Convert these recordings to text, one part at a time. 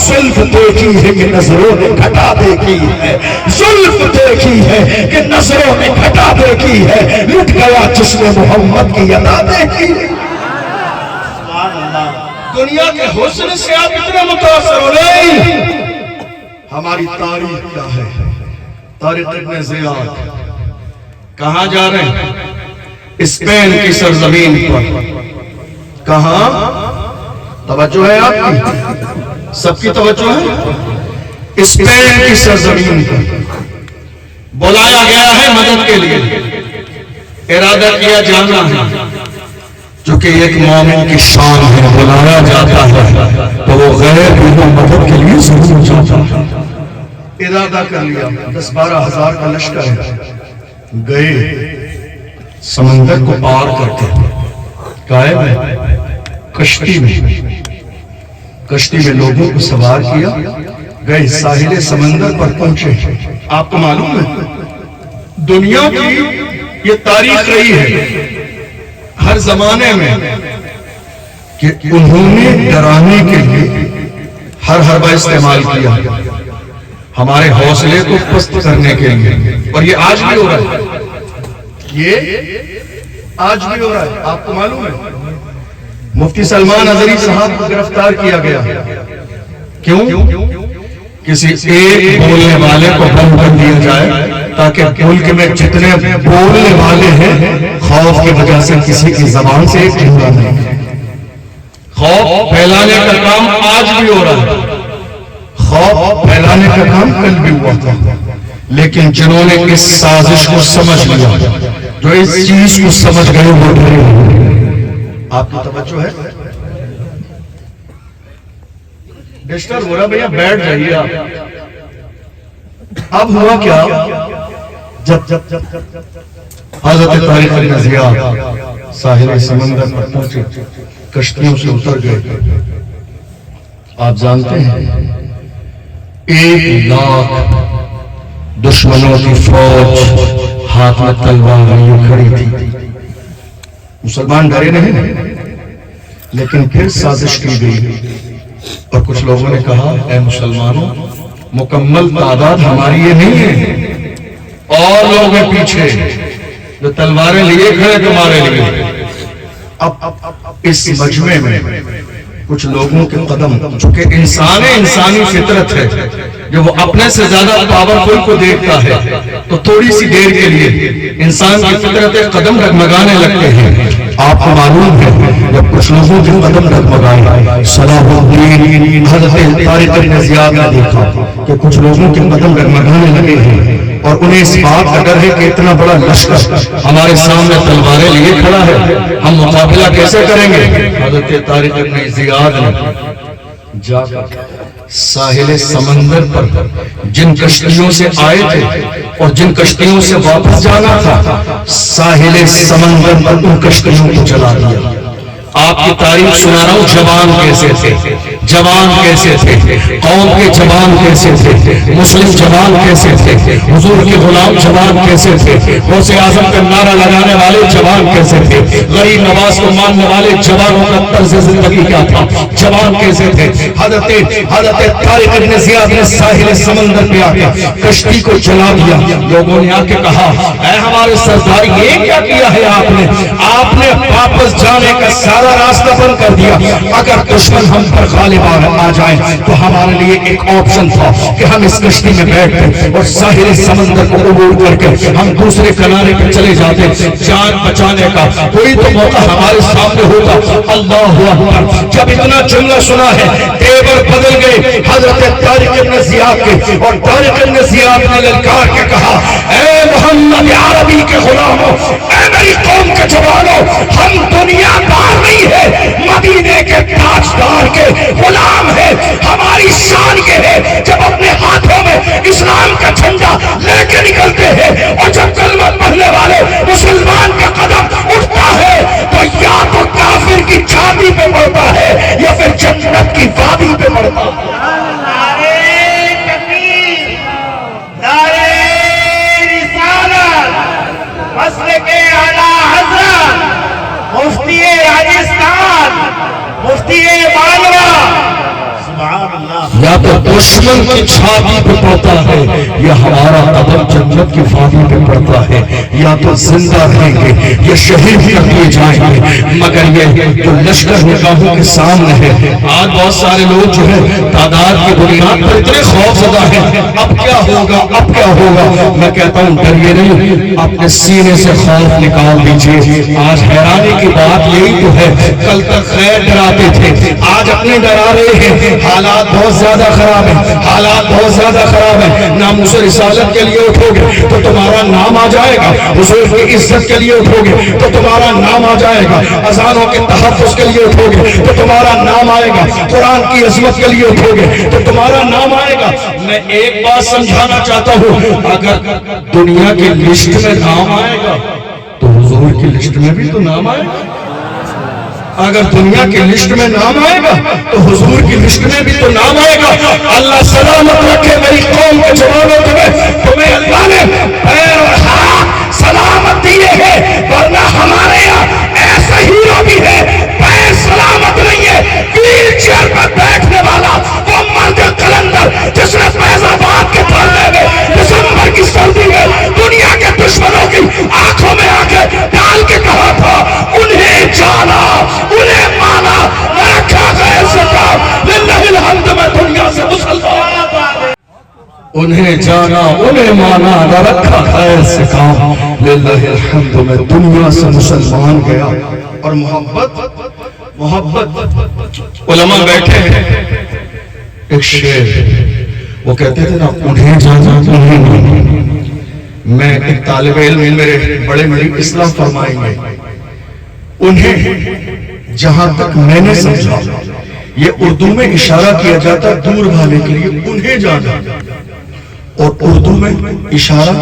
زلف دیکھی ہے کہ نظروں نے گھٹا دیکھی ہے، زلف دیکھی ہے کہ نظروں نے گھٹا دیکھی ہے، لٹ گیا جس نے محمد کی ادا دیکھی ہے۔ دنیا کے حسن سے آپ اتنا متاثر ہو نہیں، ہماری تاریخ کیا ہے؟ طارق ابن زیاد کہاں جا رہے ہیں؟ اسپین کی سرزمین پر۔ کہاں؟ توجہ ہے آپ کی؟ سب کی توجہ ہے؟ اسپین کی سرزمین پر بلایا گیا ہے مدد کے لیے، ارادہ کیا جانا ہے، جو کہ ایک مومن کی شان ہے، بلایا جاتا ہے تو وہ غیر بھی مدد کے لیے ضرور جاتا ہے۔ ارادہ کر لیا، 10-12 ہزار کا لشکر ہے، گئے سمندر کو پار کر کے، قائم ہے کشتی میں لوگوں کو سوار کیا، گئے ساحل سمندر پر پہنچے۔ آپ کو معلوم ہے دنیا کی یہ تاریخ رہی ہے ہر زمانے میں کہ انہوں نے ڈرانے کے لیے ہر حربہ استعمال کیا، ہمارے حوصلے کو پست کرنے کے لیے، اور یہ آج بھی ہو رہا ہے، یہ آج بھی ہو رہا ہے۔ آپ کو معلوم ہے مفتی سلمان ازہری صاحب کو گرفتار کیا گیا، کیوں؟ کسی ایک بولنے والے کو بند کر دیا جائے تاکہ ملک میں جتنے بولنے والے ہیں خوف کی وجہ سے کسی کی زبان سے ایک جملہ نہیں۔ خوف پھیلانے کا کام آج بھی ہو رہا ہے، خوف پھیلانے کا کام کل بھی ہوا تھا، لیکن جنہوں نے اس سازش کو سمجھ لیا، جو اس چیز کو سمجھ گئے وہ ڈرے ہوئے۔ آپ کی توجہ ہے؟ ڈسٹر ہو رہا بھیا، بیٹھ جائیے آپ۔ اب ہوا کیا؟ جب حضرت طارق ابن زیاد ساحل سمندر پر پہنچے، کشتیوں سے اتر گئے، آپ جانتے ہیں 1,00,000 دشمنوں کی فوج ہاتھ میں تلوار لیے کھڑی تھی۔ مسلمان ڈرے نہیں، لیکن پھر سازش کی گئی، اور کچھ لوگوں نے کہا اے مسلمانوں، مکمل تعداد ہماری یہ نہیں ہے، اور لوگ ہیں پیچھے جو تلواریں لیے کھڑے تمہارے لیے۔ اب اس مجمع میں کچھ لوگوں کے قدم، چونکہ انسانی فطرت ہے، جب وہ اپنے سے زیادہ پاورفل کو دیکھتا ہے تو تھوڑی سی دیر کے لیے انسان کی فطرت قدم ڈگمگانے لگتے ہیں۔ آپ کو معلوم ہے جب کچھ لوگوں کے قدم ڈگمگائے، صلاح الدین حضرت طارق ابن زیاد نے دیکھا کہ کچھ لوگوں کے قدم ڈگمگانے لگے ہیں، اور انہیں اس بات کا ڈر ہے کہ اتنا بڑا لشکر ہمارے سامنے تلواریں لیے کھڑا ہے، ہم مقابلہ کیسے کریں گے؟ حضرت طارق ابن زیاد نے جا کر ساحل سمندر پر جن کشتیوں سے آئے تھے اور جن کشتیوں سے واپس جانا تھا، ساحل سمندر پر ان کشتیوں کو چلا دیا۔ آپ کی تاریخ سنا رہا ہوں، جوان کیسے تھے، جوان کیسے تھے، قوم کے جوان کیسے تھے، مسلم جوان کیسے تھے، حضور کے غلام جوان کیسے تھے، غوث اعظم کا نعرہ لگانے والے جوان کیسے تھے، غریب نواز کو ماننے والے جوانوں کا طرز زندگی کیا تھا، جوان کیسے تھے۔ حضرت طارق ابن زیاد نے ساحل سمندر پہ آ کے کشتی کو چلا دیا۔ لوگوں نے آ کے کہا اے ہمارے سردار، یہ کیا کیا ہے آپ نے واپس جانے کا سارا راستہ بند کر دیا۔ اگر دشمن ہم پر غالب آ جائیں تو ہمارے لیے ایک آپشن تھا کہ ہم اس کشتی میں بیٹھتے اور ساحل سمندر کو عبور کر کے ہم دوسرے کنارے پہ چلے جاتے، جان بچانے کا کوئی تو موقع ہمارے سامنے ہوتا۔ اللہ اکبر! جب اتنا جملہ سنا ہے، تیور بدل گئے حضرت طارق ابن زیاد کے، اور طارق ابن زیاد نے للکار کے کہا اے محمد عربی کے غلاموں، اے میری قوم کے جوانوں، ہم دنیا دار نہیں ہے، مدینے کے تاجدار کے غلام ہے۔ ہماری شان یہ ہے جب اپنے ہاتھوں میں اسلام کا جھنڈا لے کے نکلتے ہیں، اور جب کلمہ پڑھنے والے مسلمان کا قدم اٹھتا ہے تو یا تو کافر کی چھاتی پہ پڑتا ہے یا پھر جنت کی وادی پہ پڑتا ہے۔ مفتی راجستھان، مفتی مالوا، سبحان اللہ۔ یا تو دشمن کی چھاتی پہ پڑتا ہے یا ہمارا قدم جنت کی وادی پہ پڑتا ہے، یا تو زندہ رہیں گے یا شہید کر دیے جائیں گے، مگر یہ جو لشکر نگاہوں کے سامنے ہے، آج بہت سارے لوگ جو ہے تعداد کی بنیاد پر اتنے خوف زدہ ہیں، اب کیا ہوگا اب کیا ہوگا۔ میں کہتا ہوں ڈریے نہیں، اپنے سینے سے خوف نکال دیجئے۔ آج حیرانی کی بات یہی تو ہے، کل تک خیر ڈراتے تھے، آج اپنے ڈرا رہے ہیں۔ حالات بہت زیادہ خراب ہیں، حالات بہت زیادہ خراب ہیں۔ ناموس رسالت کے لیے اٹھو گے تو تمہارا نام آ جائے گا، حضور کی عزت کے لیے اٹھو گے تو تمہارا نام آ جائے گا، اذانوں کے تحفظ کے لیے اٹھو گے تو تمہارا نام آئے گا، قرآن کی عظمت کے لیے اٹھو گے تو تمہارا نام آئے گا۔ میں ایک بات سمجھانا چاہتا ہوں، اگر دنیا کی لسٹ میں نام آئے گا تو حضور کی لسٹ میں بھی تو نام آئے گا، اگر دنیا کی لسٹ میں نام آئے گا تو حضور کی لسٹ میں بھی تو نام آئے گا۔ اللہ سلامت رکھے میری قوم کے جوانوں تمہیں اللہ نے پیر اور ہاتھ سلامت دیے ہیں، ورنہ ہمارے یہاں ایسا ہیرو بھی ہے پیر سلامت نہیں ہے، ویل چیئر پر بیٹھنے والا وہ مرد قلندر جس نے فیض آباد کے دھرنے میں دسمبر کی سردی میں دنیا کے دشمنوں کی آنکھوں میں آنکھیں ڈال کے کہا تھا انہیں جانا انہیں مانا نہ رکھا غیر سے کام، للہ الحمد میں دنیا سے مسلمان، انہیں جانا انہیں مانا نہ رکھا غیر سے کام، للہ الحمد میں دنیا سے مسلمان گیا۔ اور محبت علماء بیٹھے ہیں، ایک شعر وہ کہتے تھے نا انہیں جانا انہیں مانا۔ میں ایک طالب علم میرے بڑے میری اصلاح فرمائیں گے، انہیں جہاں تک میں نے سمجھا یہ اردو میں اشارہ کیا جاتا دور بھانے کے لیے انہیں جانا، اور اردو میں اشارہ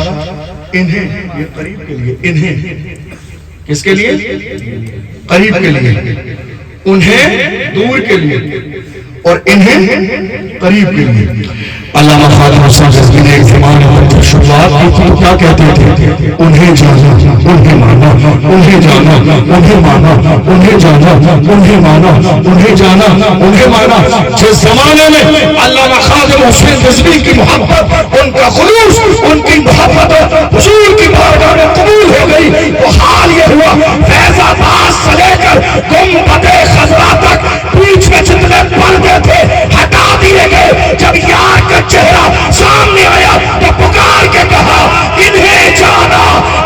انہیں یہ قریب کے لیے، انہیں کس کے لیے؟ قریب کے لیے، انہیں دور کے لیے اور انہیں قریب کے لیے۔ علامہ خواجہ حسین رضوی نے ایک زمانے میں شروعات کی تھی، کیا کہتے تھے؟ انہیں جانا انہیں مانا، انہیں جانا انہیں مانا، انہیں جانا انہیں مانا، انہیں جانا انہیں مانا۔ جس زمانے میں علامہ خواجہ حسین رضوی کی محبت، ان کا خلوص، ان کی محبت حضور کی بارگاہ میں قبول ہو گئی، وہ حال یہ ہوا فیض آباد سے لے کر گنبد خضرا تک بیچ میں جتنے پردے تھے ہٹا دیے گئے۔ جب یار کا چہرہ سامنے آیا تو پکار کے کہا انہیں جانا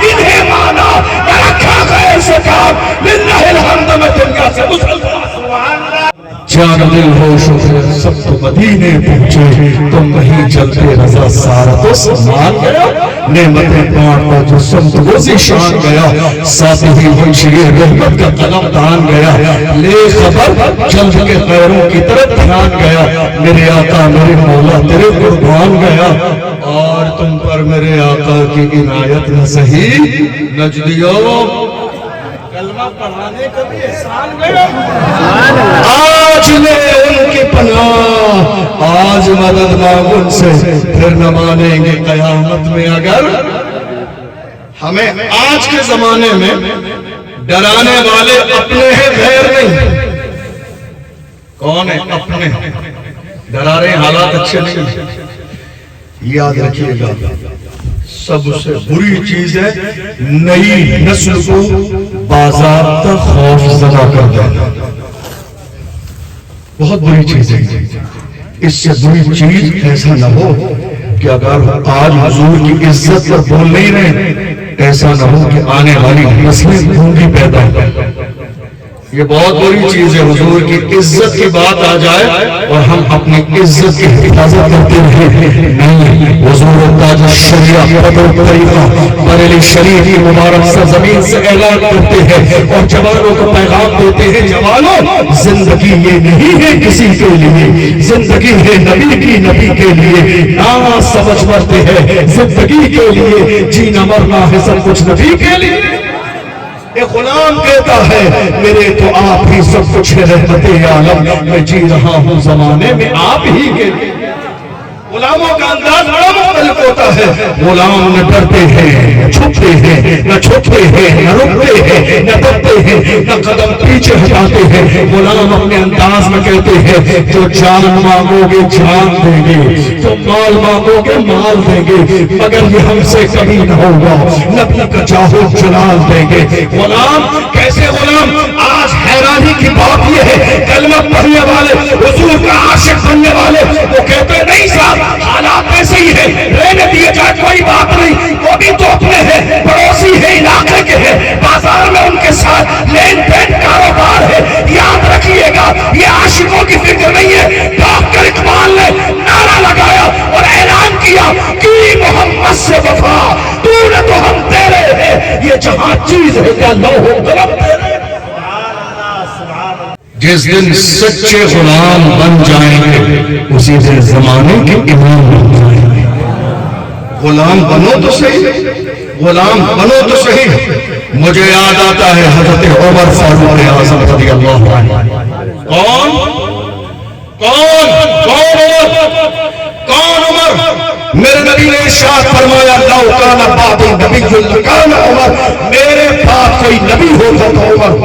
انہیں مانا نہ رکھا غیر سے کام، للہ الحمد میں دنیا سے مسلمان۔ جان دل ہو شکر سب تو مدینے پہنچے، تم نہیں چلتے رضا سارا تو سامان گیا، نعمتیں بانٹتا جو سمت وہ ذیشان گیا، ساتھ ہی منشی رحمت کا قلم تان گیا، لے خبر جلد کے پیروں کی طرف دھیان گیا، میرے آقا میرے مولا تیرے قربان گیا، اور تم پر میرے آقا کی عنایت نہ سہی نجدیوں کلمہ پڑھانے کا بھی احسان گیا، آج لے ان کی پناہ، آج مدد مانگ ان سے، پھر نہ مانیں گے قیامت میں اگر۔ ہمیں آج کے زمانے میں ڈرانے والے اپنے ہیں غیر نہیں، کون ہیں؟ اپنے ڈرا رہے ہیں، حالات اچھے نہیں۔ یاد رکھیے گا سب سے بری چیز ہے نئی نسل کو باضابطہ خوف زدہ کر دینا، بہت بری چیز ہے۔ اس سے بری چیز ایسا نہ ہو کہ اگر آج حضور کی عزت پر بول نہیں رہے، ایسا نہ ہو کہ آنے والی نسلیں گونگی پیدا ہو۔ یہ بہت بری چیز ہے، حضور کی عزت کی بات آ جائے اور ہم اپنی عزت کی حفاظت کرتے رہے نہیں۔ حضور تاج الشریعہ قدر طریقہ بریلی شریف کی مبارک سرزمین سے اعلان کرتے ہیں اور جوانوں کو پیغام دیتے ہیں، جوانوں زندگی یہ نہیں ہے کسی کے لیے، زندگی ہے نبی کی، نبی کے لیے نہ سمجھ مرتے ہیں، زندگی کے لیے جینا مرنا ہے سب کچھ نبی کے لیے۔ ایک غلام کہتا ہے میرے تو آپ ہی سب کچھ ہے رحمت عالم، میں جی رہا ہوں زمانے میں آپ ہی کے لیے۔ غلاموں کا انداز بڑا مختلف ہوتا ہے. غلام نہ ڈرتے ہیں نہ چھپتے ہیں نہ چھپتے ہیں نہ رکتے ہیں نہ دبتے ہیں نہ قدم پیچھے ہٹاتے ہیں. غلام اپنے انداز میں کہتے ہیں جو جان مانگو گے جان دیں گے, جو مال مانگو گے مال دیں گے, مگر یہ ہم سے کبھی نہ ہوگا, نبی کا چاہو جلال دیں گے. غلام کیسے غلام؟ آج حیرانی کی بات یہ ہے کلمہ پڑھنے والے حضور کا عاشق بننے والے وہ کہتے نہیں صاحب حالات ایسے ہی ہے, رہنے دیے جائے کوئی بات نہیں, وہ بھی تو اپنے ہیں, پڑوسی ہے, علاقے کے ہیں, بازار میں ان کے ساتھ لین دین کاروبار ہے. یاد رکھیے گا یہ عاشقوں کی فکر نہیں ہے. ڈاکٹر اقبال نے نعرہ لگایا اور اعلان کیا کہ محمد سے وفا تو نے تو ہم تیرے ہیں, یہ جہاں چیز ہے کیا لوح قلم تیرے. جس دن سچے غلام بن جائیں گے اسی دن زمانے کے امام بن جائیں گے. غلام بنو تو صحیح, غلام بنو تو صحیح. مجھے یاد آتا ہے حضرت عمر فاروق اعظم رضی اللہ عنہ. کون کون کون عمر؟ میرے نبی نے ارشاد فرمایا لو کان بعد نبی لکان عمر, میرے بعد کوئی نبی ہوتا تو عمر.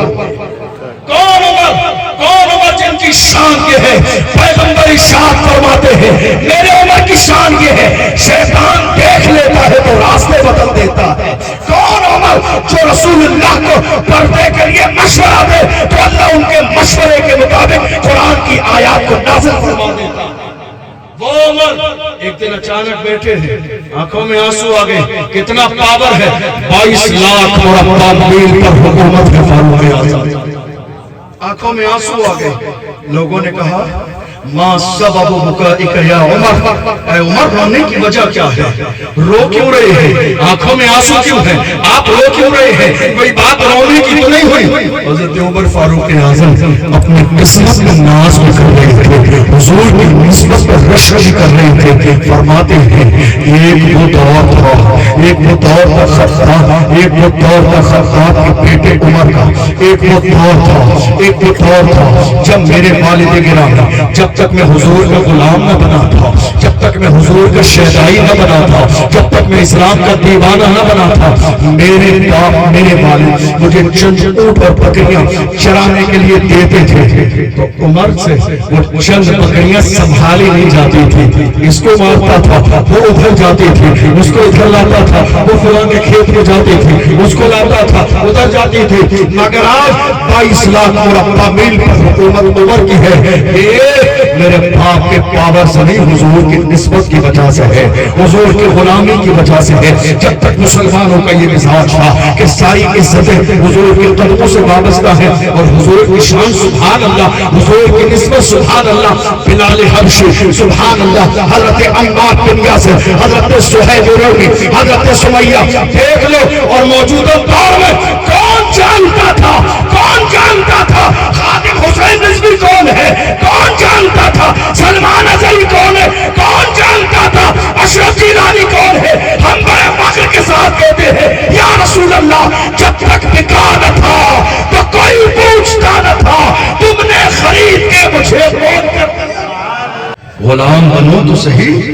کون عمر؟ کون عمر جن کی شان یہ ہے پیغمبر ارشاد فرماتے ہیں میرے عمر کی شان یہ ہے شیطان دیکھ لیتا ہے تو راستے بدل دیتا ہے. کون عمر؟ جو رسول اللہ کو پردے کے لیے مشورہ دے تو اللہ ان کے مشورے کے مطابق قرآن کی آیات کو نازل فرما دیتا ہے. وہ عمر ایک دن اچانک بیٹھے ہیں, آنکھوں میں آنسو آ گئے. کتنا پاور ہے, 22 لاکھ مربع میل پر حکومت ہے فاروق اعظم. آنکھوں میں آنسو آ گئے. لوگوں نے کہا ما سبب بکائک یا عمر, اے عمر رونے کی وجہ کیا ہے, رو کیوں رہے ہیں, آنکھوں میں آنسو کیوں ہیں, آپ رو کیوں رہے ہیں, کوئی بات رونے کی تو نہیں ہوئی. حضرت عمر فاروق اعظم اپنی قسمت میں ناز میں کر رہے تھے, حضور کی نسبت پر رشک کر رہے تھے. فرماتے ہیں ایک وہ دور تھا, ایک وہ دور کا خط تھا, ایک وہ دور کا خطاب کے بیٹے عمر کا, ایک وہ دور تھا, ایک وہ دور تھا جب میرے والد گرامی جب تک میں حضور کا غلام نہ بنا تھا, جب تک میں حضور کا شہدائی نہ بنا تھا, جب تک میں اسلام کا دیوانہ نہ بنا تھا, میرے باپ میرے والد مجھے چند اونٹ اور بکریاں چرانے کے لیے دیتے تھے. تو عمر سے وہ چند بکریاں سنبھالی نہیں جاتی تھی. اس کو مارتا تھا وہ ادھر جاتی تھی, اس کو ادھر لاتا تھا وہ فلاں کے کھیت میں جاتی تھی, اس کو لاتا تھا ادھر جاتی تھی. مگر آج 22 لاکھ مربع میل پر حکومت عمر کی ہے. یہ میرے باپ کے پاور سے نہیں, حضور کی نسبت کی وجہ سے ہے, حضور کی غلامی کی وجہ سے ہے. جب تک مسلمانوں کا یہ مزاج تھا کہ ساری عزتیں حضور کے قدموں سے وابستہ ہے اور حضور کی شان سبحان اللہ, حضور کی نسبت سبحان اللہ, بلال حبشی سبحان اللہ, حضرت عمار بن یاسر, حضرت صہیب رومی, حضرت سمیہ, دیکھ لو. اور موجودہ دور میں کون جانتا تھا, کون جانتا تھا خادم حسین رضوی کون ہے, کون جانتا تھا سلمان اظہری کون ہے, کون جانتا تھا اشرف گیلانی کون ہے. ہم بڑے فخر کے ساتھ کہتے ہیں یا رسول اللہ جب تک بکا نہ تھا تو کوئی پوچھتا نہ تھا, تم نے خرید کے مجھے کون کر دیا. غلام بنو تو صحیح,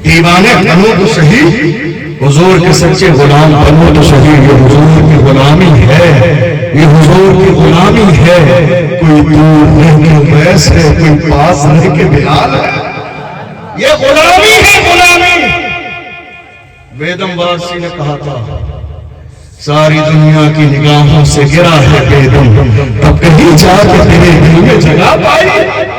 دیوانے بنو تو صحیح, حضور کے سچے غلام بنو تو صحیح. یہ حضور کی غلامی ہے, یہ حضور کی غلامی ہے. کوئی دور رہ کے ویس ہے, کوئی پاس رہ کے بلال ہے. یہ غلامی ہے, غلامی. ویدم واسی نے کہا تھا ساری دنیا کی نگاہوں سے گرا ہے ویدم, تب کہیں جا کے تیرے دل میں جگہ پائی.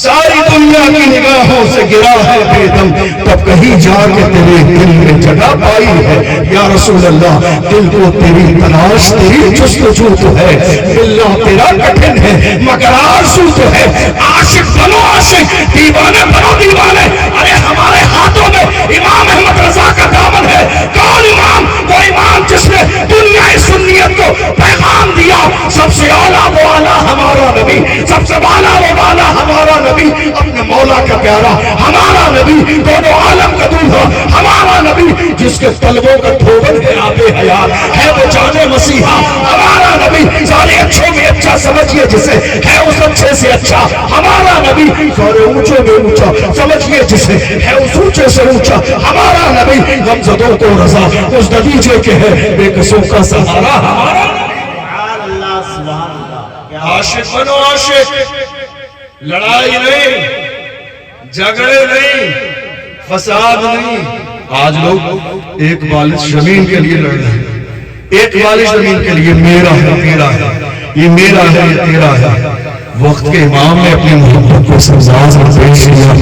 ساری دنیا کی نگاہوں سے گرا ہے بیدم, تب کہیں جا کے تیرے دل میں جگہ پائی ہے. یا رسول اللہ دل کو تیری تلاش تیری جستجو تو ہے, ملنا تیرا کٹھن ہے مگر آرزو تو ہے. عاشق بنو عاشق, دیوانے بنو دیوانے. ارے ہمارے ہاتھوں میں امام احمد رضا کا دامن ہے. کون امام؟ وہ امام جس نے دنیا سنیت کو پیغام دیا. سب سے اعلیٰ وہ اعلیٰ ہمارا نبی, سب سے بالا وہ بالا ہمارا نبی, اپنے مولا کا پیارا ہمارا نبی, دونوں عالم کا دولہا ہمارا نبی. نبی جس کے طلبوں کا دھوبن ہے آب حیات ہے وہ جان مسیحا ہمارا نبی سارے اچھوں میں اچھا سمجھیے جسے ہے اس اچھے سے اچھا ہمارا نبی سارے اونچوں میں اونچا سمجھیے جسے ہے اس اونچے سے اونچا ہمارا نبی غمزدوں کو رضا اس نتیجے کے ہے بے قصوں کا سہارا ہمارا عاشق بنو عاشق لڑائی نہیں جھگڑے نہیں فساد نہیں آج لوگ ایک بالش زمین کے لیے لڑ رہے ہیں ایک بالش زمین کے لیے میرا ہے تیرا ہے یہ میرا ہے یہ تیرا ہے وقت کے امام نے اپنی محبت کو سمجھاز میں پیش کیا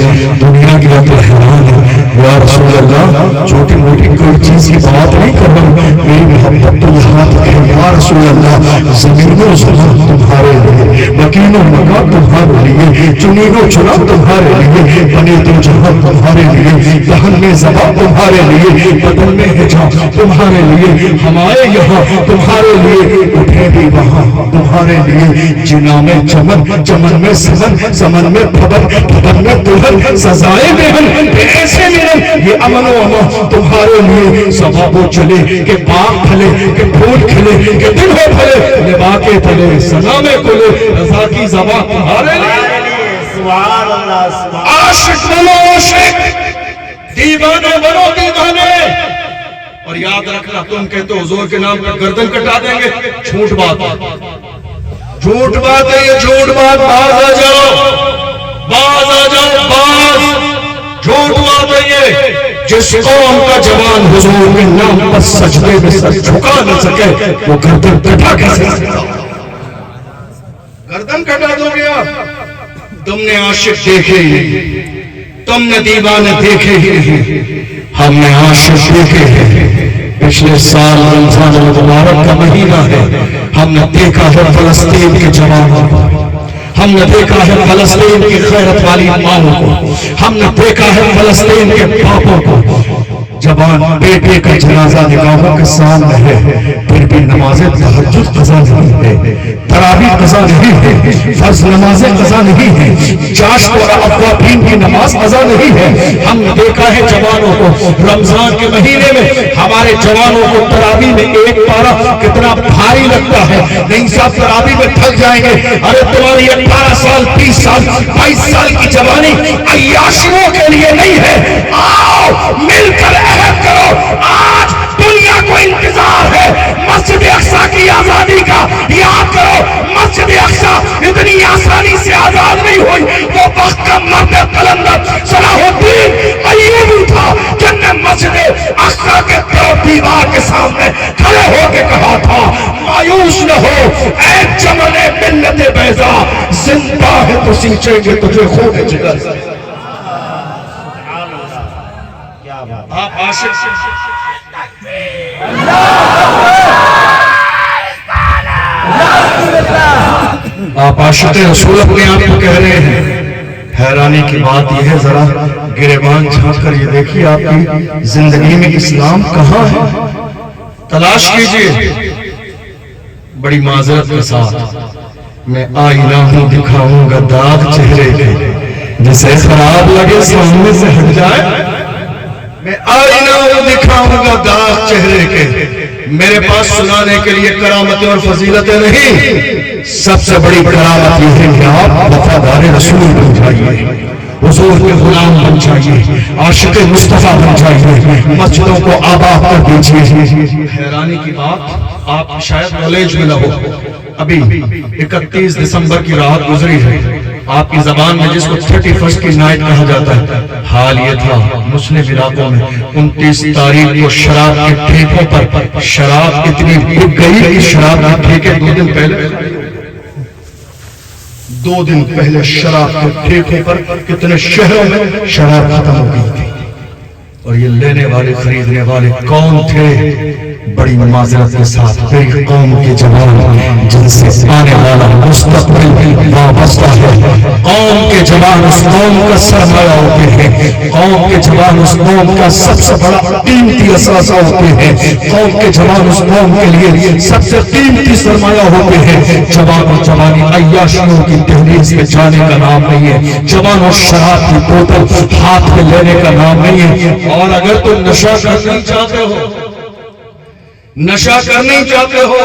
دنیا کی تو حیران ہے یا رسول اللہ چھوٹی موٹی کوئی چیز کی بات نہیں کر رہا میری محبت تو یہاں تک ہے یا رسول اللہ زمین و زمان تمہارے لیے مکین و مکان تمہارے لیے چنین و چنا تمہارے لیے بنے تو جہاں تمہارے لیے دہن میں زبان تمہارے لیے بدن میں حجاب تمہارے لیے ہمارے یہاں تمہارے لیے اٹھے بھی وہاں تمہارے لیے جنا میں چمن چمن میں سمن سمن میں پھبن پھبن میں دلہن سزائے بہن ایسے ملن یہ امن و امان تمہارے لیے سبابوں چلے کہ باغ پھلے کہ پھول کھلے کہ دل ہو پھلے لبا کے پھلے سزا میں کھلے رضا کی زبان تمہارے لیے سبحان اللہ عاشق بنو عاشق دیوانے بنو دیوانے اور یاد رکھنا تم کہتے حضور کے نام پر گردن کٹا دیں گے جھوٹ بات جھوٹ بات ہے یہ جھوٹ بات باز آ جاؤ باز جھوٹ بات ہے یہ جس قوم کا جوان حضور کے نام پر سجدے میں سر جھکا نہ سکے وہ گردن کٹا کیسے سکتا گردن کٹا دو گے آپ تم نے عاشق دیکھے ہی تم نے دیوانے دیکھے ہی نہیں ہم نے عاشق دیکھے ہیں پچھلے سال رمضان المبارک کا مہینہ ہے ہم نے دیکھا ہے فلسطین کے جوانوں کو ہم نے دیکھا ہے فلسطین کی خیرت والی ماؤں کو ہم نے دیکھا ہے فلسطین کے باپوں کو جوان بیٹے کا جنازہ نگاہوں کے سامنے ہے پھر بھی نماز تہجد قضا نہیں ہے تراویح قضا نہیں ہے فرض نماز قضا نہیں ہے چاشت اور اوابین کی نماز قضا نہیں ہے ہم نے دیکھا ہے جوانوں کو رمضان کے مہینے میں ہمارے جوانوں کو تراویح میں ایک پارہ کتنا بھاری لگتا ہے نہیں صاحب تراویح میں تھک جائیں گے ارے تمہاری 18 سال 30 سال 22 سال کی جوانی عیاشیوں کے لیے نہیں ہے آؤ مل کر عہد کرو آج دنیا کو انتظار ہے مسجد اقصی کی آزادی کا یاد کرو مسجد اقصی اتنی آسانی سے آزاد نہیں ہوئی وہ وقت کا مرد قلندر صلاح الدین ایوبی تھا جن نے مسجد اقصی کے دیوار کے سامنے کھڑے ہو کے کہا تھا مایوس نہ ہو اے چمن ملت بیضا زندہ ہے تو سینچیں گے تجھے خون جگر سے آپ عاشق آپ عاشق رسول اپنے آپ کو کہہ رہے ہیں حیرانی کی بات یہ ہے ذرا گریبان جھانک کر یہ دیکھیے آپ کی زندگی میں اسلام کہاں ہے تلاش کیجئے بڑی معذرت کے ساتھ میں آئینہ ہوں دکھاؤں گا داغ چہرے کے جسے خراب لگے سامنے سے ہٹ جائے میں آئینہ ہوں دکھاؤں گا داغ چہرے کے میرے پاس سنانے کے لیے کرامتیں اور فضیلتیں نہیں سب سے بڑی کرامت یہ ہے کہ آپ وفادار رسول بن جائیے حضور کے غلام بن جائیے عاشق مصطفیٰ بن جائیے مسجدوں کو آباد کر دیجئے حیرانی کی بات آپ شاید نالج میں نہ ہو ابھی 31 دسمبر کی رات گزری ہے آپ کی زبان میں جس کو 31 کی نائٹ کہا جاتا ہے حال یہ تھا مسلم علاقوں میں 29 تاریخ کو شراب کے ٹھیکوں پر شراب اتنی بک گئی کہ شراب کے ٹھیکے 2 دن پہلے شراب کے ٹھیکوں پر کتنے شہروں میں شراب ختم ہو گئی تھی اور یہ لینے والے خریدنے والے کون تھے بڑی معذرت کے ساتھ میری قوم کے جوان جن سے آنے والا مستقبل وابستہ ہے قوم کے جوان اس قوم کا سرمایہ ہوتے ہیں قوم کے جوان اس قوم کا سب سے بڑا قیمتی اثاثہ ہوتے ہیں قوم کے جوان اس قوم کے لیے سب سے قیمتی سرمایہ ہوتے ہیں جوان و جوانی عیاشیوں کی دہلیز پہ جانے کا نام نہیں ہے جوان و شراب کی بوتل ہاتھ میں لینے کا نام نہیں ہے اور اگر تم نشہ کرنا چاہتے ہو، نشہ کرنا چاہتے ہو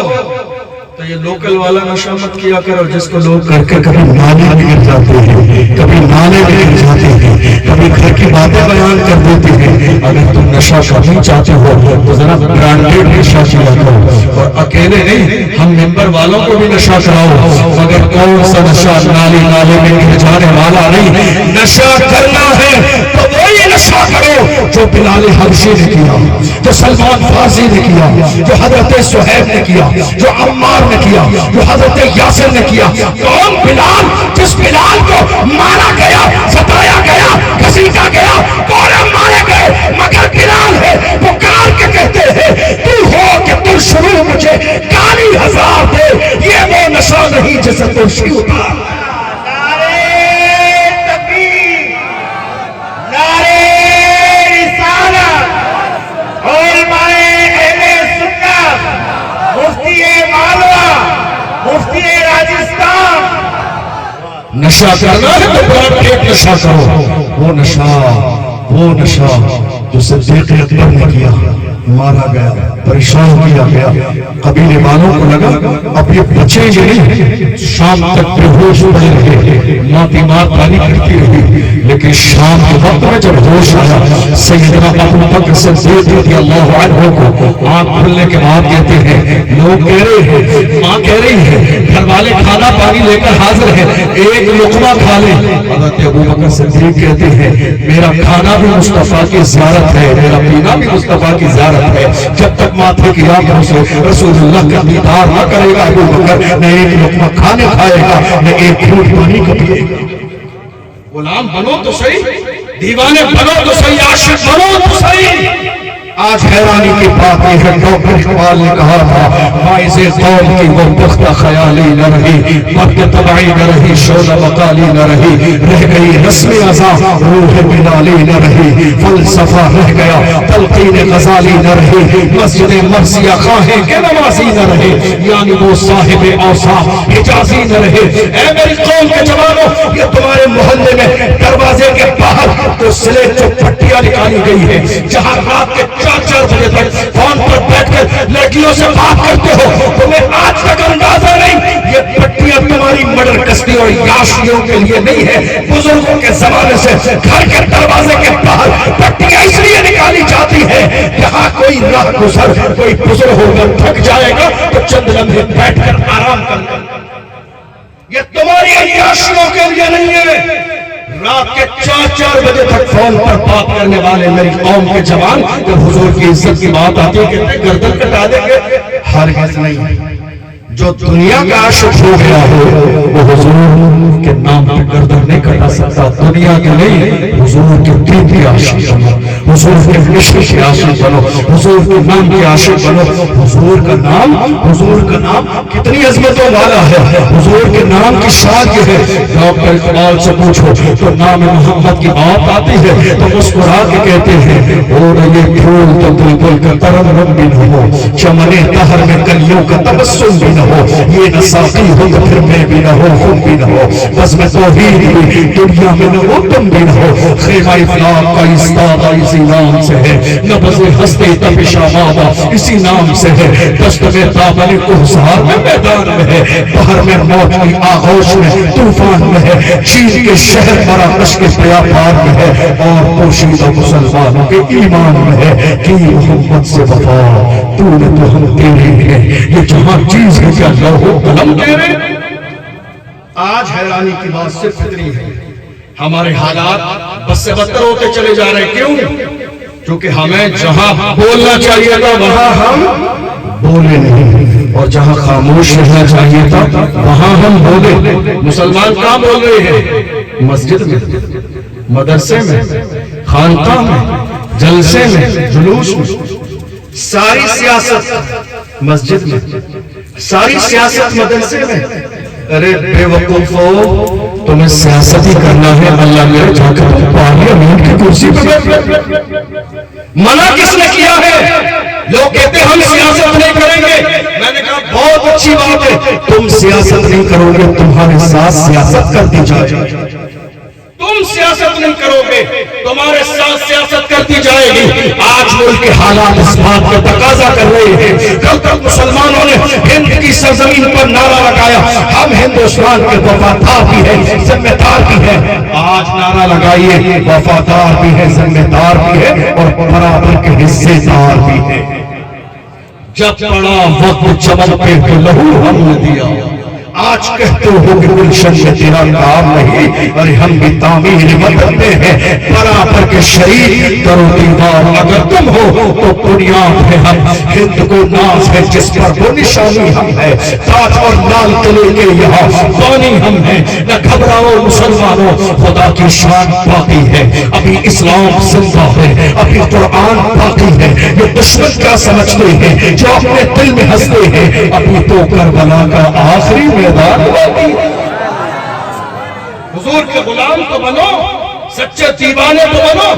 تو یہ لوکل والا نشہ مت کیا کرو جس کو لوگ کر کے کبھی نالے میں گر جاتے ہیں، کبھی نالے میں گر جاتے ہیں، کبھی گھر کی باتیں بیان کر دیتے ہیں۔ اگر تم نشہ کرنا چاہتے ہو تو ذرا برانڈیڈ نشہ کیا کرو، اور اکیلے نہیں، ہم ممبر والوں کو بھی نشہ کراؤ، مگر کون سا نشہ نالے نالے میں گر جانے والا نہیں۔ نشہ کرنا ہے تو وہی نشہ کرو جو بلال حبشی نے کیا، جو سلمان فارسی نے کیا، جو حضرت صہیب نے کیا، جو عمار نے کیا، جو حضرت یاسر نے کیا۔ کون؟ بلال، جس بلال کو مارا گیا، ستایا گیا، گھسیٹا گیا، کوڑے مارے گئے، مگر بلال ہے پکار کے کہتے ہیں تو ہو کہ تو شروع مجھے گالی ہزار دے، یہ وہ نشہ نہیں جسے تو شروع اتار۔ نشہ کرنا ہے تو بڑا ایک نشہ کرو، وہ نشہ جو صدیق اکبر نے کیا، مارا گیا، پریشان کیا گیا، قبیلے والوں کو لگا اب یہ بچیں گے نہیں، شام تک بے ہوش پڑے رہے، ماں بیمار پانی کرتی رہی، لیکن شام کے وقت میں جب ہوش آیا، سیدنا ابو بکر صدیق رضی اللہ عنہ کو آنکھ کھلنے کے بعد کہتے ہیں، لوگ کہہ رہے ہیں، ماں کہہ رہی ہے، گھر والے کھانا پانی لے کر حاضر ہیں، ایک لقمہ کھا لیں۔ حضرت ابو بکر صدیق کہتے ہیں، میرا کھانا بھی مصطفیٰ کی زیارت ہے، میرا پینا بھی مصطفیٰ کی زیارت ہے، جب تک ماتھے کی آنکھوں سے رسول اللہ کا دیدار نہ کرے گا ابو بکر نہ ایک لقمہ کھانے کھائے گا نہ ایک گھونٹ پانی کا پیے گا۔ غلام بنو تو صحیح، دیوانے بنو تو صحیح، عاشق بنو تو صحیح۔ آج حیرانی کی بات یہ ہے، ڈاکٹر اقبال نے کہا تھا، باعث قوم کی وہ پختہ خیالی نہ رہی، مرد طبعی نہ رہی، شعلہ وقالی نہ رہی، رہ گئی رسم ازاں روح بلالی نہ رہی، فلسفہ رہ گیا تلقین غزالی نہ رہی، مسجد مرثیہ خواہیں کہ نمازی نہ رہے، یعنی وہ صاحب اوصاف حجازی نہ رہے۔ اے میری قوم کے جوانوں، یہ تمہارے محلے میں دروازے کے باہر تو سلیٹ جو پٹیاں نکالی گئی ہے، جہاں رات کے 4 بجے تک فون پر بیٹھ کر لڑکیوں سے بات کرتے ہو، تمہیں آج تک اندازہ نہیں یہ پٹیاں تمہاری مڈر کشتی اور یاشیوں کے لیے نہیں ہے۔ بزرگوں کے زمانے سے گھر کے دروازے کے باہر پٹیاں اس لیے نکالی جاتی ہے، یہاں کوئی راہ گزر کوئی بزرگ ہوگا تھک جائے گا تو چند لمحے بیٹھ کر آرام کر لے۔ یہ تمہاری عیاشیوں کے لیے نہیں ہے۔ رات کے 4 بجے تک فون پر بات کرنے والے میری قوم کے جوان جب حضور کی عزت کی بات آتی ہے کہتے ہیں گردن کٹا دیں گے، ہرگز نہیں۔ جو دنیا کا عاشق ہو گیا ہو وہ حضور کے نام پہ گردن نہیں کٹا سکتا۔ دنیا کے نہیں، حضور کے دین کے عاشق بنو، حضور کے عشق کے عاشق بنو، حضور کے نام کے عاشق بنو۔ حضور کا نام کتنی عظمتوں والا ہے، حضور کے نام کی شان یہ ہے۔ ڈاکٹر اقبال سے پوچھو تو نام محمد کی بات آتی ہے تو مسکرا کے کہتے ہیں، اور یہ پھول تو بلبل کا ترنم بھی نہ ہو، چمن طہر میں کلیوں کا تبسم بھی نہ ہو، یہ نہ ساقی ہو تو پھر میں بھی نہ ہو، خود بھی نہ ہو، بس میں توحید بھی دنیا میں نہ ہو، تم بھی نہ ہو۔ خیمہ افلاق کا استادہ اسی نام سے ہے، نبض ہستی تپش آبادہ اسی نام سے ہے، دشت میں دامن کوہسار میں میدان میں ہے، بحر میں موت کی آغوش میں طوفان میں ہے، چین کے شہر مراکش کے بیابان میں ہے، اور پوشیدہ مسلمانوں کے ایمان میں ہے، کی محمد سے وفا تو نے تو ہم تیرے ہیں، یہ جہاں چیز ہے کیا لوہو قلم تیرے۔ آج حیرانی کی بات صرف اتنی ہے، ہمارے حالات بس سے بدتر ہوتے چلے جا رہے ہیں۔ کیوں؟ کیونکہ ہمیں جہاں بولنا چاہیے تھا وہاں ہم بولے نہیں، اور جہاں خاموش رہنا چاہیے تھا وہاں ہم بولے۔ مسلمان کہاں بول رہے ہیں؟ مسجد میں، مدرسے میں، خانقاہ میں، جلسے میں، جلوس میں۔ ساری سیاست مسجد میں، ساری سیاست مدرسے میں۔ ارے بے وقوفو، تمہیں سیاست ہی کرنا ہے، اللہ میرے جا کر تم پارلیمنٹ کی کرسی پر۔ منع کس نے کیا ہے؟ لوگ کہتے ہیں ہم سیاست نہیں کریں گے، میں نے کہا بہت اچھی بات ہے، تم سیاست نہیں کرو گے، تمہارے ساتھ سیاست کر دی جائے، تم تم سیاست نہیں کرو گے، تمہارے ساتھ سیاست کرتی جائے گی۔ آج ملک کے حالات اس بات کا تقاضا کر رہے ہیں۔ کل تک مسلمانوں نے ہند کی سرزمین پر نعرہ لگایا ہم ہندوستان کے وفادار بھی ہیں، ذمہ دار بھی ہیں۔ آج نعرہ لگائیے وفادار بھی ہے، ذمہ دار بھی ہے اور برابر کے حصے دار بھی ہے۔ جب پڑا وقت چمکے تو لہو ہم نے دیا، آج کہتے ہو کہ گلشن میں تیرا کام نہیں، اور ہم بھی تعمیر کرتے ہیں برابر کے شریک کرو دیوار اگر تم ہو تو بنیاد ہے ہم۔ ہند کو ناز ہے جس پر وہ نشانی ہم ہے، تاج اور لال قلعے کے یہاں بانی ہم ہیں۔ نہ گھبراؤ مسلمانوں، خدا کی شان باقی ہے، ابھی اسلام زندہ ہے، ابھی قرآن باقی ہے۔ یہ دشمن کیا سمجھتے ہیں جو اپنے دل میں ہنستے ہیں، ابھی تو کربلا کا آخری میدان باقی ہے۔ حضور کے غلام تو بنو، سچے دیوانے تو بنو،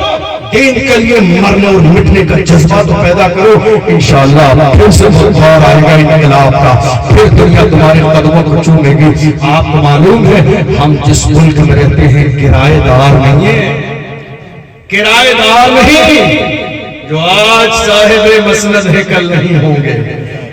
دین کے لیے مرنے اور مٹنے کا جذبہ تو پیدا کرو۔ انشاءاللہ پھر سے بخار آئے گا انقلاب کا، پھر دنیا تمہارے قدموں کو چومے گی۔ آپ کو معلوم ہے ہم جس ملک میں رہتے ہیں کرایہ دار نہیں ہے، کرایہ دار نہیں جو آج صاحب مسند ہے کل نہیں ہوں گے۔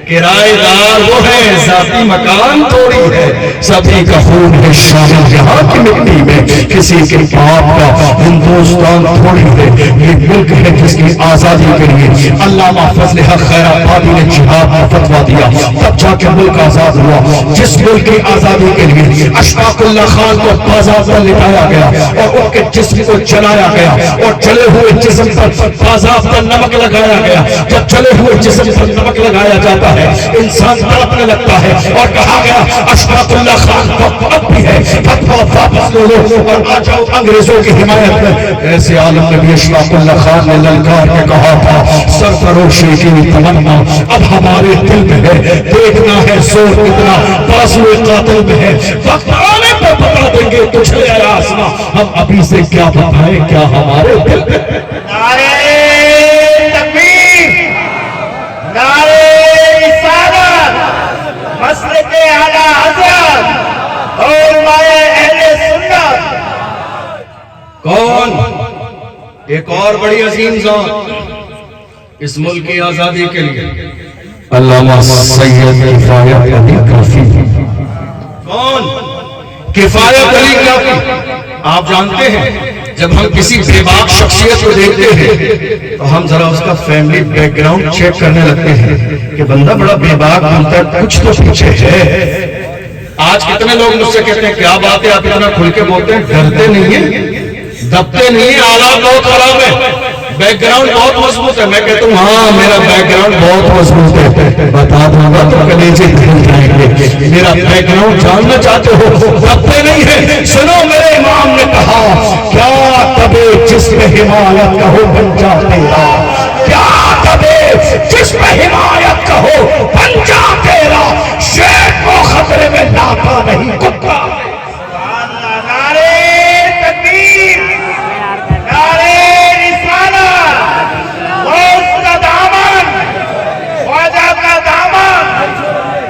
کرایہ دار وہ ہے، ذاتی مکان تھوڑی ہے، سبھی کا خون ہے شامل یہاں کی مٹی میں، کسی کے باپ کا ہندوستان تھوڑی ہے۔ یہ ملک ہے جس کی آزادی کے لیے علامہ فضل حق خیر آبادی نے جہاد کا فتویٰ دیا، تب جا کے ملک آزاد ہوا۔ جس ملک کی آزادی کے لیے اشفاق اللہ خان کو بازار پر لٹایا گیا اور ان کے جسم کو جلایا گیا، اور جلے ہوئے جسم پر بازار پر نمک لگایا گیا۔ جب جلے ہوئے جسم پر نمک لگایا جاتا ہے انسان تڑپنے لگتا ہے، اور کہا گیا اشفاق اللہ خان کو اب بھی ہے، فتویٰ واپس لے لو اور آ جاؤ انگریزوں کی حمایت میں۔ ایسے عالم نبی اشفاق اللہ خان نے للکار کے کہا تھا سرفروشی کی تمنا اب ہمارے دل میں ہے، دیکھنا ہے زور کتنا بازو قاتل میں ہے، وقت آنے پر بتا دیں گے تجھے اے آسماں، ہم ابھی سے کیا بتائیں کیا ہمارے دل میں ہے۔ نعرہ تکبیر، نعرہ رسالت، مسلک اعلیٰ حضرت علماء اہل سنت۔ کون؟ ایک اور بڑی عظیم ذات اس ملک کی آزادی کے لیے علامہ سید کفایت علی کافی۔ کون؟ کفایت علی کافی۔ آپ جانتے ہیں جب ہم کسی بے باک شخصیت کو دیکھتے ہیں تو ہم ذرا اس کا فیملی بیک گراؤنڈ چیک کرنے لگتے ہیں کہ بندہ بڑا بے باک بنتا ہے، کچھ تو پیچھے ہے۔ آج کتنے لوگ مجھ سے کہتے ہیں کیا بات ہے آپ اتنا کھل کے بولتے ہیں، ڈرتے نہیں ہیں، دبتے نہیں ہیں، حالات بہت خراب ہے، بیک گراؤنڈ بہت مضبوط ہے۔ میں کہتا ہوں ہاں میرا بیک گراؤنڈ بہت مضبوط ہے، بتا دوں گا تو کلیجے دل جائیں گے۔ میرا بیک گراؤنڈ جاننا چاہتے ہو، دبتے نہیں ہیں۔ سنو میرے امام نے کہا کیا کبھی جس میں حمایت کا ہو بن جا تیرا، کیا کبھی جس میں حمایت کا ہو بن جا تیرا، شیر کو خطرے میں لاتا نہیں کتا۔ نعرہ تکبیر، نعرہ رسالت، غوث کا دامن، خواجہ کا دامن،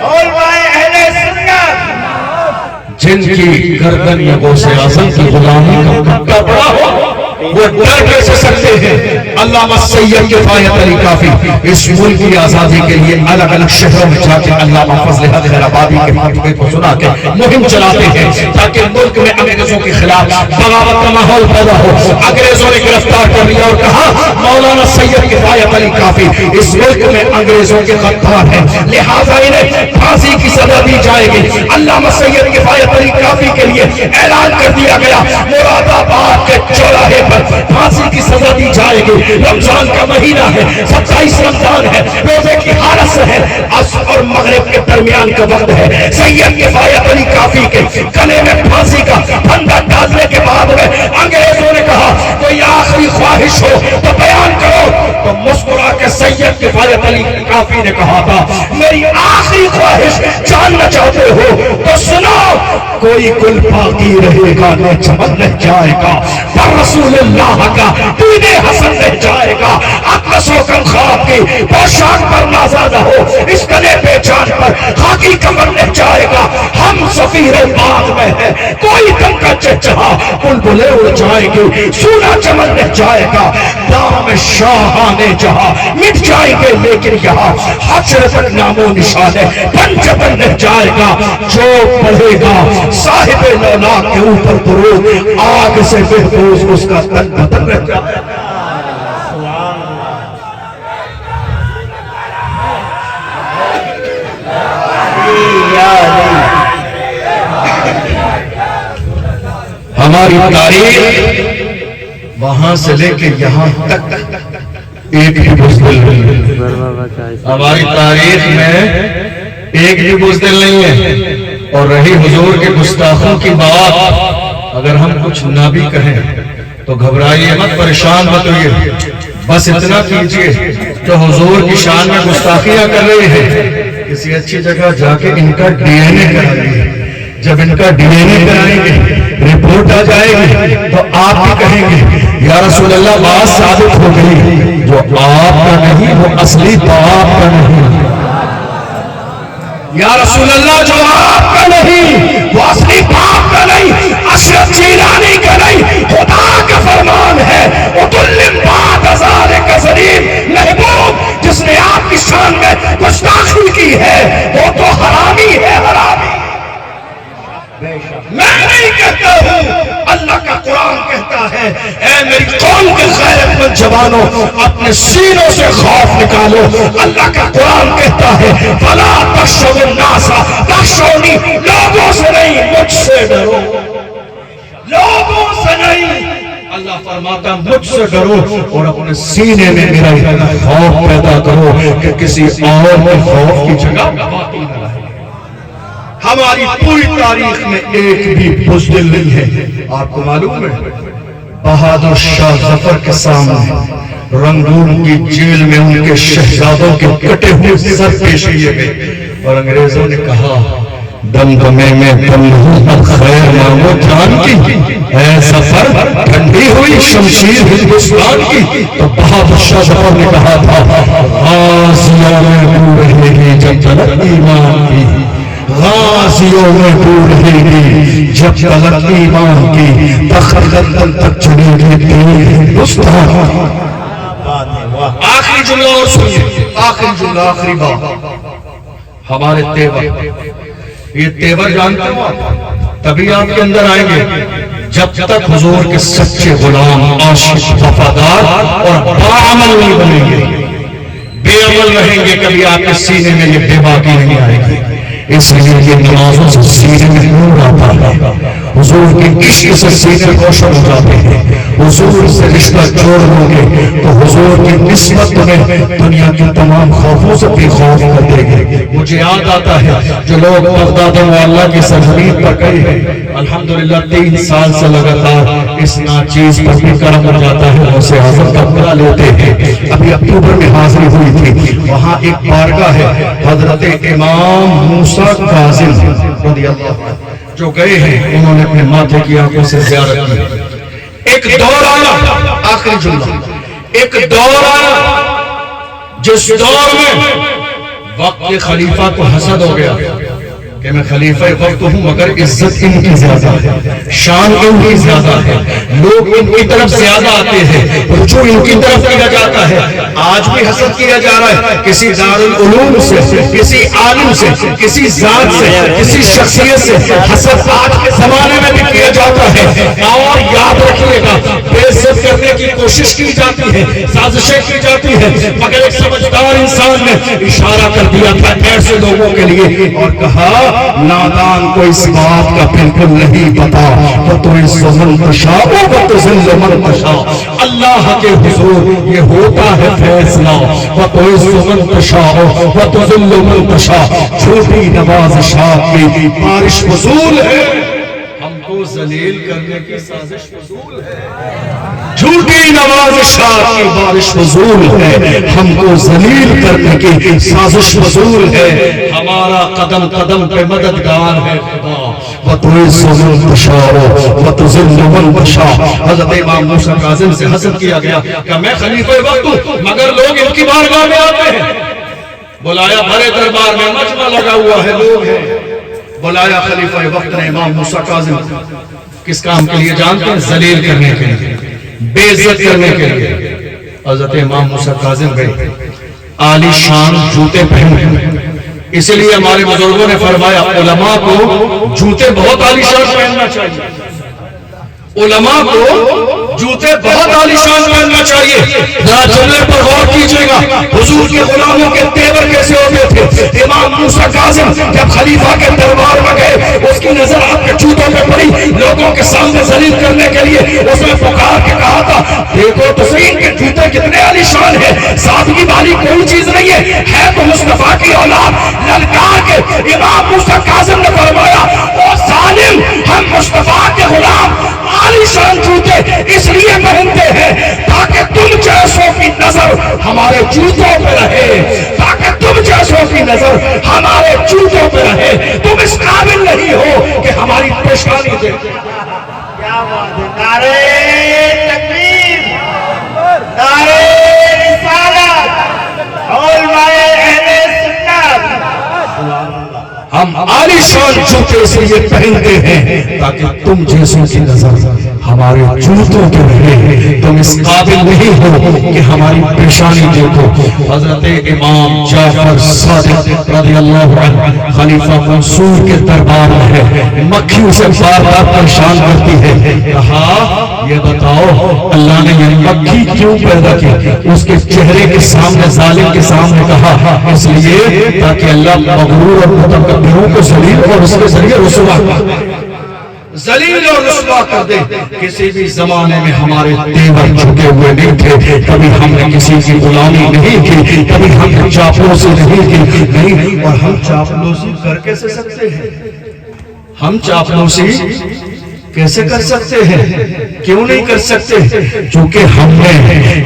علماء اہل سنت۔ جن کی گردن یا غوث اعظم کی غلامی کا کتا بڑا ہو وہ ڈر کیسے سکتے ہیں؟ علامہ سید کفایت علی کافی اس ملک کی آزادی کے لیے الگ الگ شہروں میں جا کے علامہ فضل حق خیر آبادی کے فتوے کو سنا کے مہم چلاتے ہیں تاکہ ملک میں انگریزوں کے خلاف بغاوت کا ماحول پیدا ہو۔ انگریزوں نے گرفتار کر لیا اور کہا مولانا سید کفایت علی کافی اس ملک میں انگریزوں کے غدار ہیں، لہٰذا انہیں پھانسی کی سزا دی جائے گی۔ علامہ سید کفایت علی کافی کے لیے اعلان کر دیا گیا مراد آباد کے چوراہے پر پھانسی کی سزا دی جائے گی۔ رمضان کا مہینہ ہے، 27 رمضان ہے، روزے کی حالت سے ہے، عصر اور مغرب کے درمیان کا وقت ہے۔ سید کفایت علی کافی کے گلے میں پھانسی کا پھندا ڈالنے کے بعد میں انگریزوں نے کہا کوئی آخری خواہش ہو تو بیان کرو، تو مسکرا کے سید کفایت علی کافی نے کہا تھا میری آخری خواہش جاننا چاہتے ہو تو سنو، کوئی گل باقی رہے گا نہ چمن رہ جائے گا، پر رسول اللہ کا دین حسن رہ جائے گا۔ اقدس و کم خواب کی پوشاک پر نازا نہ ہو، اس گلے پہ جان پر خاکی کمر لے جائے گا، ہم سفیر باغ میں ہے، کوئی دم کا چچہا بلبلیں اڑ جائیں گی، سونا چمن لے جائے گا، دام شاہانے جہاں مٹ جائیں گے، لیکن یہاں حشر تک نام و نشان ہے، پنجبن لے جائے گا، جو پڑھے گا صاحب لولا کے اوپر درود، آگ سے محفوظ اس کا تن بدن رہ جائے گا۔ ہماری تاریخ وہاں سے لے کے یہاں تک ایک بھی بزدل نہیں ہے، ہماری تاریخ میں ایک بھی بزدل نہیں ہے۔ اور رہی حضور کے گستاخوں کی بات، اگر ہم کچھ نہ بھی کہیں تو گھبرائیے مت، پریشان مت ہوئیے، بس اتنا کیجئے جو حضور کی شان میں گستاخیاں کر رہے ہیں کسی اچھی جگہ جا کے ان کا ڈی این اے کرائیے، جب ان کا ڈی این اے کرائیں گے رپورٹ آ جائے گی تو آپ بھی کہیں گے یا رسول اللہ بات ثابت ہو گئی، جو آپ کا نہیں وہ اصلی باپ کا نہیں، یا رسول اللہ جو آپ کا نہیں وہ اصلی باپ کا نہیں، اشرف جیلانی کا نہیں، خدا کا فرمان ہے اُتلم بعد ذالک ظلیم، محبوب جس نے آپ کی شان میں گستاخی کی ہے وہ تو حرامی ہے، حرامی۔ میں نہیں کہتا ہوں، اللہ کا قرآن کہتا ہے، اے میری قوم کے غیرت مند جوانوں اپنے سینوں سے خوف نکالو، اللہ کا قرآن کہتا ہے فَلَا تَخْشَوُا النَّاسَ تَخْشَوْنِی، لوگوں سے نہیں مجھ سے ڈرو، لوگوں سے نہیں، اللہ فرماتا مجھ سے ڈرو اور اپنے سینے میں میرا اتنا خوف پیدا کرو کہ کسی اور کے خوف کی جگہ باقی نہ رہے۔ ہماری پوری تاریخ میں ایک بھی بزدل نہیں ہے۔ آپ کو معلوم ہے بہادر شاہ ظفر کے سامنے رنگون کی جیل میں ان کے شہزادوں کے کٹے ہوئے سر پیش کیے گئے اور انگریزوں نے کہا دمدمے میں دم ہوں خیر مانگو جان کی، اے ظفر ٹھنڈی ہوئی شمشیر ہندوستان کی، تو بہادر شاہ ظفر نے کہا تھا غازیوں میں بو رہے گی جب تلک ایمان کی، غازیوں میں بو رہے گی جب تلک ایمان کی، تخت لندن تک چلے گی دین ہندوستان۔ آخری جملہ اور سنیے، آخری جملہ، آخری بات، ہمارے تیور، یہ تیور جانتے ہو تبھی آپ کے اندر آئیں گے جب تک حضور کے سچے غلام عاشق وفادار اور باعمل نہیں بنیں گے، بے عمل رہیں گے، کبھی آپ کے سینے میں یہ بے باکی نہیں آئے گی۔ اس لیے یہ نمازوں سے سینے میں نور آتا ہے، حضور کے عشق سے سینے روشن ہو جاتے ہیں، حضور سے رشتہ جوڑ لو گے تو حضور کی نسبت تمہیں دنیا کے تمام خوفوں سے بے خوف کر دے گے۔ مجھے یاد آتا ہے جو لوگ بغداد معلیٰ کی سرزمین پر گئے ہیں، الحمدللہ 3 سال سے لگاتار اس ناچیز پر بھی کرم ہو جاتا ہے، اسے حضرت کا بڑا لیتے ہیں۔ ابھی اکتوبر میں حاضری ہوئی تھی، وہاں ایک بارگاہ ہے، حضرت امام موسیٰ کاظم رضی اللہ عنہ جو گئے ہیں، انہوں نے اپنے ماتھے کی آنکھوں سے زیارت کی۔ ایک دور آیا، آخری جملہ، ایک دور آیا جس دور میں وقت خلیفہ کو حسد ہو گیا کہ میں خلیفہ وقت ہوں مگر عزت ان کی زیادہ ہے، شان ان کی زیادہ ہے، لوگ ان کی طرف زیادہ آتے ہیں، رجوع ان کی طرف کیا جاتا ہے۔ آج بھی حسد کیا جا رہا ہے، کسی دارالعلوم سے، کسی عالم سے، کسی ذات سے، کسی شخصیت سے حسد آج کے زمانے میں بھی کیا جاتا ہے۔ اور یاد رکھیے گا بے عزت کرنے کی کوشش کی جاتی ہے، سازشیں کی جاتی ہے، مگر ایک سمجھدار انسان نے اشارہ کر دیا تھا ایسے لوگوں کے لیے اور کہا نادان کو اس بات کا بالکل نہیں پتا، وہ تو اس من تشاء وہ تو ذل من تشاء، اللہ کے حضور یہ ہوتا ہے فیصلہ، وہ تو اس من تشاء وہ تو ذل من تشاء، چھوٹی نوازشات کی بارش فضول ہے، ہم کو ذلیل کرنے کی سازش فضول ہے۔ جھوٹی نوازشات کی بارش فضول ہے، ہم کو ذلیل کرنے کی سازش فضول ہے، ہمارا قدم قدم پہ مددگار ہے خدا، وَتُعِزُّ مَن تَشَاءُ وَتُذِلُّ مَن تَشَاءُ۔ حضرت امام موسیٰ کاظم سے حسد کیا گیا کہ میں خلیفہ وقت ہوں مگر لوگ ان کی بارگاہ میں آتے ہیں، بلایا بھرے دربار میں مجمع لگا ہوا ہے، لوگ ہیں، بلایا خلیفہ وقت نے امام موسیٰ کاظم کس کام کے لیے جانتے ہیں؟ ذلیل کرنے کے لیے، بے عزت کرنے کے لیے۔ حضرت امام موسیٰ کاظم گئے، عالی شان جوتے پہنے، اس لیے ہمارے بزرگوں نے فرمایا علماء کو جوتے بہت عالی شان پہننا چاہیے، علماء کو جوتے بہت عالی شان پہننا چاہیے۔ ذرا جملے پر غور کیجئے گا، حضور کے غلاموں کے تیور کیسے ہوتے تھے؟ امام موسیٰ کاظم جب خلیفہ کے دربار میں گئے، اس کی نظر آپ کے جوتوں پہ پڑی، لوگوں کے سامنے ذلیل کرنے کے لیے اس نے پکار کے کہا تھا دیکھو تو صحیح ان کے جوتے کتنے عالی شان ہیں، سادگی والی کوئی چیز نہیں ہے تو مصطفیٰ کی اولاد۔ للکار کے امام موسیٰ کاظم نے فرمایا او ظالم، ہم مصطفیٰ کے غلام عالی شان جوتے اس لیے پہنتے ہیں تاکہ تم جیسوں کی نظر ہمارے جوتوں پہ رہے، تاکہ تم جیسوں کی نظر ہمارے جوتوں پہ رہے، تم اس قابل نہیں ہو کہ ہماری پیشانی دے۔ کیا بات ہے، نعرہ تکبیر، نعرہ رسالت، علماء اہل سنت۔ ہم عالی شان جوتے اس لیے پہنتے ہیں تاکہ تم جیسوں کی نظر ہمارے جوتوں پہ رہے، تم اس قابل نہیں ہو کہ ہماری پیشانی دیکھو۔ حضرت امام جعفر صادق رضی اللہ عنہ خلیفہ منصور کے دربار میں ہے، مکھی اسے بار بار پریشان کرتی ہے، کہا یہ بتاؤ اللہ نے یہ مکھی کیوں پیدا کی؟ اس کے چہرے کے سامنے ظالم کے سامنے کہا اس لیے تاکہ اللہ مغرور اور متکبروں کو ذلیل اور اس کے ذریعے رسوا کر دے، ذلیل اور رسوا کر دے۔ کسی بھی زمانے میں ہمارے تیور جھکے ہوئے نہیں تھے، کبھی ہم نے کسی کی غلامی نہیں کی، کبھی ہم نے چاپلوسی نہیں کی، نہیں، اور ہم چاپلوسی کر کیسے سکتے ہیں؟ ہم چاپلوسی کیسے کر سکتے ہیں؟ کیوں نہیں کر سکتے؟ چونکہ ہم نے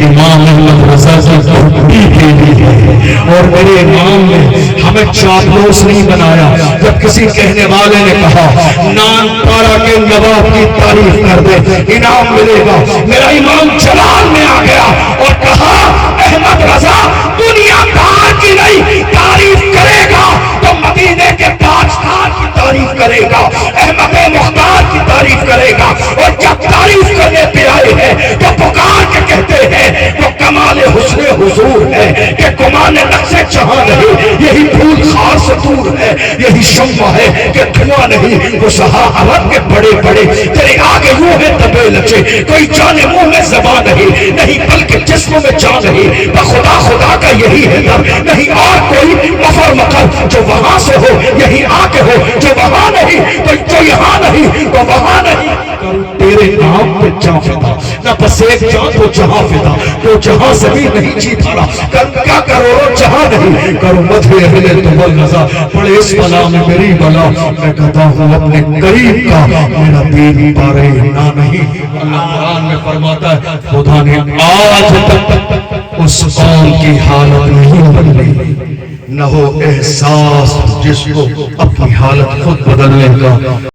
امام احمد رضا کی دھوپی کے لیے اور میرے امام نے ہمیں چاپلوس نہیں بنایا۔ جب کسی کہنے والے نے کہا نان پارا کے نواب کی تعریف کر دے انعام ملے گا، میرا امام جلال میں آ گیا اور کہا احمد رضا دنیا دار کی نہیں تعریف کرے گا تو مدینے کے تاجدار کی تعریف کرے گا، احمد مختار کی تعریف کرے گا، اور جب تعریف کرنے پہ آئے ہیں تو پکار کے کہتے ہیں وہ کمال حسن حضور ہے کہ کمان نقش جہاں نہیں، یہی پھول خار سے دور ہے، یہی شمع ہے کہ دھواں نہیں، وہ صحابت کے بڑے بڑے تیرے آگے یوں ہے دبے لچے، کوئی جانے منہ میں زبان نہیں بلکہ جسم میں جان نہیں، بخدا خدا کا یہی ہے در، نہیں اور کوئی مفر مقر جو وہاں سے ہو یہی آ کے ہو، جو وہاں نہیں تو جو یہاں نہیں تو وہاں نہیں۔ تیرے نام پہ جان فدا، نہ بس ایک جان تو جہاں فدا، تو جہاں سے بھی نہیں جی پارا، کیا کرو جہاں نہیں کرو مدھے اہل تمہر نظر، پڑے اس بلا میں میری بلا، میں کہتا ہوں اپنے قریب کا میرا دین پارے نہ نہیں۔ اللہ قرآن میں فرماتا ہے خدا نے آج تک اس قوم کی حالت نہیں بدلی، نہ ہو احساس جس کو اپنی حالت خود بدلنے کا۔